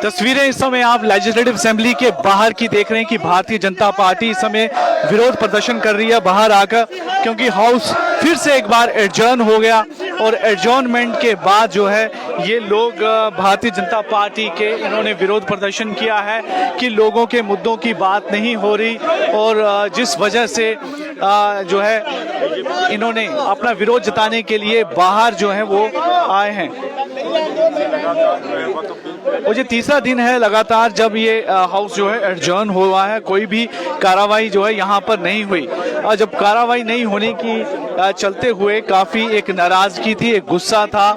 तस्वीरें इस समय आप लेजिस्लेटिव असेंबली के बाहर की देख रहे हैं कि भारतीय जनता पार्टी इस समय विरोध प्रदर्शन कर रही है बाहर आकर, क्योंकि हाउस फिर से एक बार एडजर्न हो गया और एडजर्नमेंट के बाद जो है ये लोग भारतीय जनता पार्टी के इन्होंने विरोध प्रदर्शन किया है कि लोगों के मुद्दों की बात नहीं हो रही और जिस वजह से जो है इन्होंने अपना विरोध जताने के लिए बाहर जो है वो आए हैं। और ये तीसरा दिन है लगातार जब ये हाउस जो है एडजर्न हुआ है, कोई भी कार्रवाई जो है यहाँ पर नहीं हुई। और जब कार्रवाई नहीं होने की चलते हुए काफी एक नाराजगी थी, एक गुस्सा था।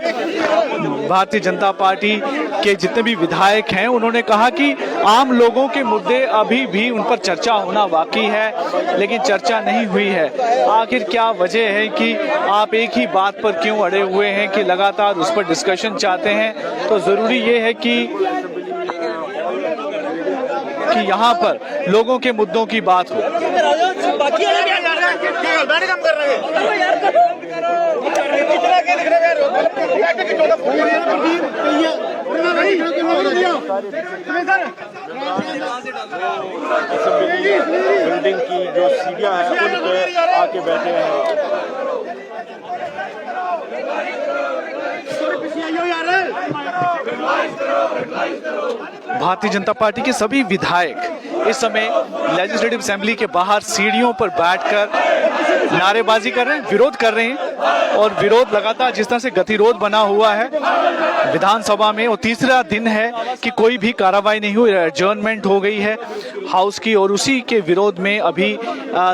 भारतीय जनता पार्टी के जितने भी विधायक हैं उन्होंने कहा कि आम लोगों के मुद्दे अभी भी उन पर चर्चा होना बाकी है, लेकिन चर्चा नहीं हुई है। आखिर क्या वजह है कि आप एक ही बात पर क्यों अड़े हुए हैं कि लगातार उस पर डिस्कशन चाहते हैं? तो जरूरी ये है कि यहाँ पर लोगों के मुद्दों की बात हो। बिल्डिंग की जो सीढ़ियां हैं उन पे आके बैठे हैं। भारतीय जनता पार्टी के सभी विधायक इस समय लेजिस्लेटिव असेंबली के बाहर सीढ़ियों पर बैठकर नारेबाजी कर रहे हैं, विरोध कर रहे हैं। और विरोध लगातार जिस तरह से गतिरोध बना हुआ है विधानसभा में, और तीसरा दिन है कि कोई भी कार्रवाई नहीं हुई, एडजर्नमेंट हो गई है हाउस की। और उसी के विरोध में अभी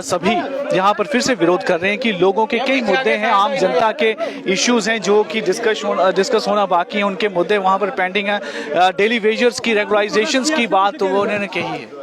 सभी यहाँ पर फिर से विरोध कर रहे हैं कि लोगों के कई मुद्दे हैं, आम जनता के इश्यूज हैं जो कि डिस्कस होना बाकी है, उनके मुद्दे वहाँ पर पेंडिंग है। डेली वेजर्स की रेगुलराइजेशंस की बात तो वो उन्होंने कही है।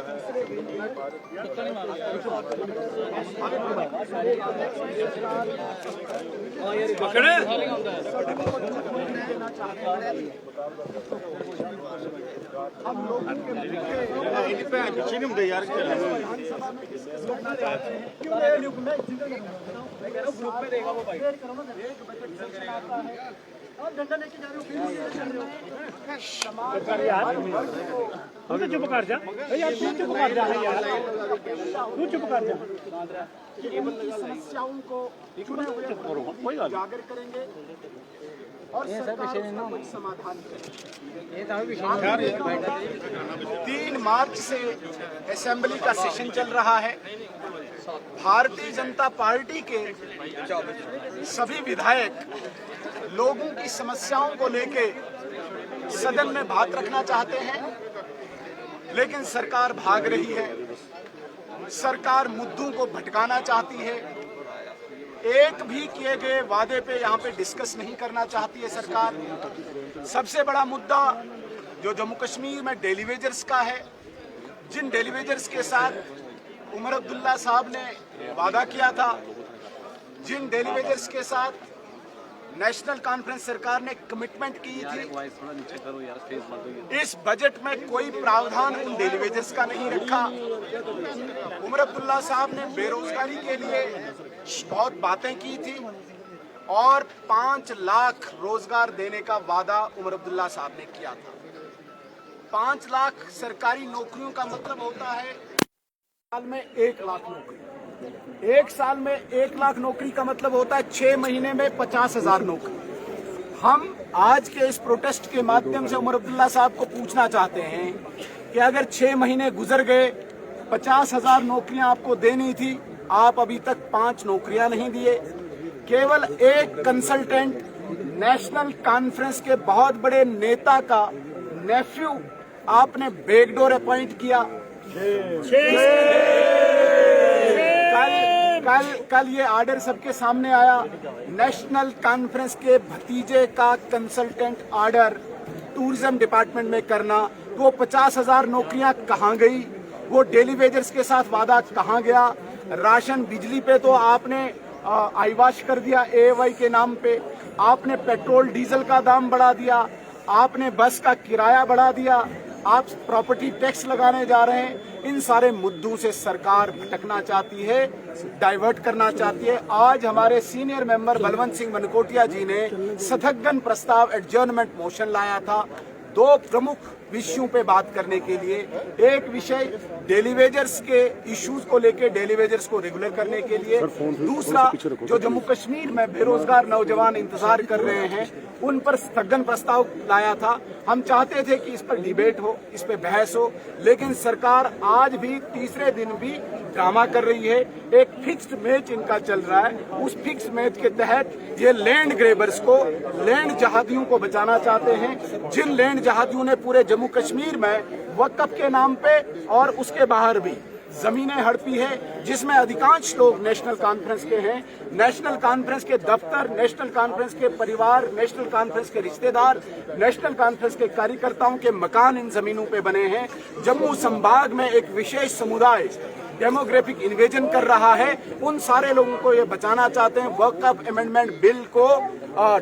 चुप कर जा यार, तू चुप कर जा यार, तू चुप कर जा। समस्याओं को उजागर करेंगे और सरकार समाधान करेंगे। 3 मार्च से असेंबली का सेशन चल रहा है। भारतीय जनता पार्टी के सभी विधायक लोगों की समस्याओं को लेके सदन में बात रखना चाहते हैं, लेकिन सरकार भाग रही है। सरकार मुद्दों को भटकाना चाहती है। एक भी किए गए वादे पे यहाँ पे डिस्कस नहीं करना चाहती है सरकार। सबसे बड़ा मुद्दा जो जम्मू कश्मीर में डेली वेजर्स का है, जिन डेली वेजर्स के साथ उमर अब्दुल्ला साहब ने वादा किया था, जिन डेली वेजर्स के साथ नेशनल कॉन्फ्रेंस सरकार ने कमिटमेंट की थी, इस बजट में कोई प्रावधान उन डेली वेजर्स का नहीं रखा। उमर अब्दुल्ला साहब ने बेरोजगारी के लिए बहुत बातें की थी और 5 लाख रोजगार देने का वादा उमर अब्दुल्ला साहब ने किया था। 5 लाख सरकारी नौकरियों का मतलब होता है साल में 1 लाख नौकरी। 1 साल में 1 लाख नौकरी का मतलब होता है 6 महीने में 50,000 नौकरी। हम आज के इस प्रोटेस्ट के माध्यम से उमर अब्दुल्ला साहब को पूछना चाहते हैं कि अगर 6 महीने गुजर गए, 50,000 नौकरियां आपको देनी थी, आप अभी तक 5 नौकरियां नहीं दिए। केवल एक कंसल्टेंट नेशनल कॉन्फ्रेंस के बहुत बड़े नेता का नेफ्यू आपने बैकडोर अपॉइंट किया। कल ये आर्डर सबके सामने आया। नेशनल कॉन्फ्रेंस के भतीजे का कंसल्टेंट आर्डर टूरिज्म डिपार्टमेंट में करना, वो 50,000 नौकरियां कहाँ गई? वो डेली वेजर्स के साथ वादा कहाँ गया? राशन बिजली पे तो आपने आईवाश कर दिया एएवाई के नाम पे, आपने पेट्रोल डीजल का दाम बढ़ा दिया, आपने बस का किराया बढ़ा दिया, आप प्रॉपर्टी टैक्स लगाने जा रहे हैं। इन सारे मुद्दों से सरकार भटकना चाहती है, डाइवर्ट करना चाहती है। आज हमारे सीनियर मेंबर बलवंत सिंह मनकोटिया जी ने स्थगन प्रस्ताव एडजर्नमेंट मोशन लाया था, दो प्रमुख विषयों पे बात करने के लिए। एक विषय डेली वेजर्स के इश्यूज को लेकर, डेली वेजर्स को रेगुलर करने के लिए। दूसरा, जो जम्मू कश्मीर में बेरोजगार नौजवान इंतजार कर रहे हैं, उन पर स्थगन प्रस्ताव लाया था। हम चाहते थे कि इस पर डिबेट हो, इस पर बहस हो, लेकिन सरकार आज भी तीसरे दिन भी ड्रामा कर रही है। एक फिक्स्ड मैच इनका चल रहा है। उस फिक्स्ड मैच के तहत ये लैंड ग्रेबर्स को, लैंड जहादियों को बचाना चाहते हैं। जिन लैंड जहादियों ने पूरे जम्मू कश्मीर में वक्फ के नाम पे और उसके बाहर भी जमीनें हड़पी है, जिसमें अधिकांश लोग नेशनल कॉन्फ्रेंस के हैं। नेशनल कॉन्फ्रेंस के दफ्तर, नेशनल कॉन्फ्रेंस के परिवार, नेशनल कॉन्फ्रेंस के रिश्तेदार, नेशनल कॉन्फ्रेंस के कार्यकर्ताओं के मकान इन जमीनों पे बने हैं। जम्मू संभाग में एक विशेष समुदाय डेमोग्राफिक इन्वेजन कर रहा है। उन सारे लोगों को ये बचाना चाहते हैं वक्फ अमेंडमेंट बिल को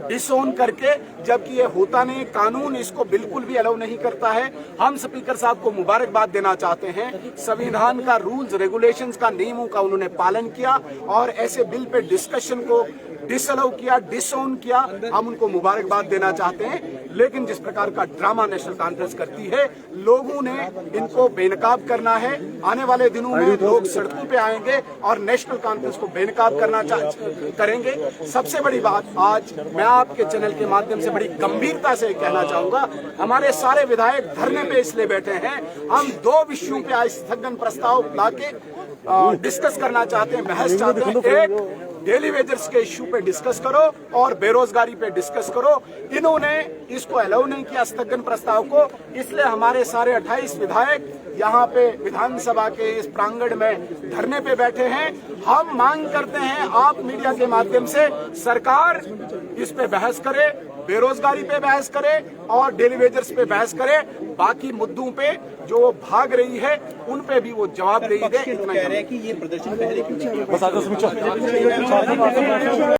डिसोन करके, जबकि ये होता नहीं। कानून इसको बिल्कुल भी अलाउ नहीं करता है। हम स्पीकर साहब को मुबारकबाद देना चाहते हैं। संविधान का रूल्स रेगुलेशंस का, नियमों का उन्होंने पालन किया और ऐसे बिल पे डिस्कशन को डिसअलाउ किया, डिसोन किया। हम उनको मुबारकबाद देना चाहते हैं। लेकिन जिस प्रकार का ड्रामा नेशनल कॉन्फ्रेंस करती है, लोगों ने इनको बेनकाब करना है। आने वाले दिनों में लोग सड़कों पे आएंगे और नेशनल कॉन्फ्रेंस को बेनकाब करेंगे। सबसे बड़ी बात, आज मैं आपके चैनल के माध्यम से बड़ी गंभीरता से कहना चाहूंगा, हमारे सारे विधायक धरने पे इसलिए बैठे हैं। हम दो विषयों पे आज स्थगन प्रस्ताव लाके डिस्कस करना चाहते हैं, बहस चाहते हैं। एक, डेली वेजर्स के इश्यू पे डिस्कस करो और बेरोजगारी पे डिस्कस करो। इन्होंने इसको अलाउ नहीं किया स्थगन प्रस्ताव को, इसलिए हमारे सारे 28 विधायक यहाँ पे विधानसभा के इस प्रांगण में धरने पे बैठे हैं। हम मांग करते हैं आप मीडिया के माध्यम से सरकार इस पे बहस करे, बेरोजगारी पे बहस करे और डेली वेजर्स पे बहस करे। बाकी मुद्दों पे जो वो भाग रही है उन पे भी वो जवाब दे दे। इतना कह रहे हैं कि ये प्रदर्शन पहले क्यों नहीं किया?